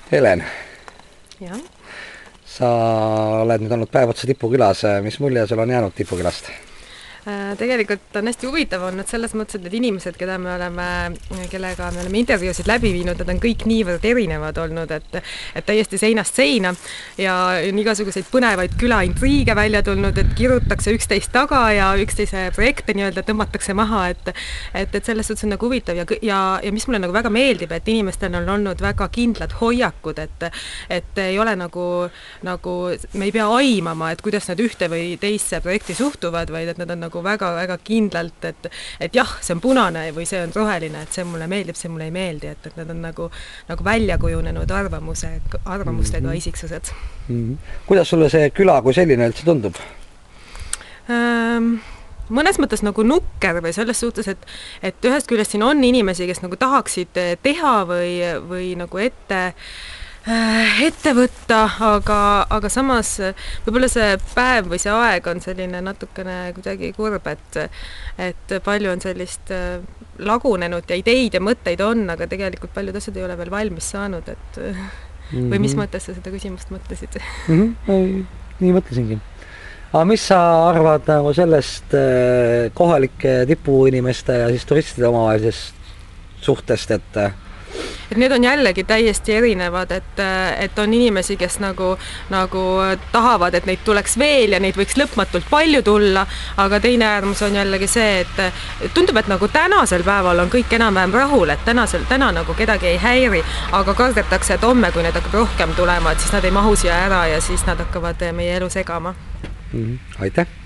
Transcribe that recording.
Helen, Jah. sa oled nüüd olnud päev otsa Tipukülas, mis mulje sul on jäänud Tipukülast? Tegelikult on hästi huvitav olnud selles mõttes, et need inimesed, kellega me oleme intervjuusid läbi viinud, nad on kõik niivõrd erinevad olnud, et täiesti seinast seina ja on igasuguseid põnevaid külaintriige välja tulnud, et kirutakse üksteist taga ja üksteise projekte nii-öelda tõmmatakse maha, et selles suhtes on nagu huvitav ja mis mulle nagu väga meeldib, et inimestel on olnud väga kindlad hoiakud, et ei ole nagu me ei pea aimama, et kuidas nad ühte või teisse projekti suhtuvad, vaid et nad on nagu väga-väga kindlalt, et jah, see on punane või see on roheline, et see mulle meeldib, see mulle ei meeldi, et nad on nagu välja kujunenud arvamustega isiksused. Kuidas sulle see küla kui selline üldse tundub? Mõnes mõttes nagu nukker või selles suhtes, et ühest küljest siin on inimesi, kes nagu tahaksid teha või nagu ette võtta, aga samas võib-olla see päev või see aeg on selline natukene kuidagi kurb, et palju on sellist lagunenud ja ideid ja mõtteid on, aga tegelikult paljud asjad ei ole veel valmis saanud, et või mis mõttes sa seda küsimust mõtlesid? Nii mõtlesingi. Aga mis sa arvad nagu sellest kohalike tipuinimeste ja siis turistide omavahelisest suhtest, et need on jällegi täiesti erinevad, et on inimesi, kes nagu tahavad, et neid tuleks veel ja neid võiks lõpmatult palju tulla, aga teine äärmus on jällegi see, et tundub, et nagu tänasel päeval on kõik enam-vähem rahul, et täna nagu kedagi ei häiri, aga kardetakse, et homme, kui need hakkab rohkem tulema, et siis nad ei mahu siia ära ja siis nad hakkavad meie elu segama. Aitäh!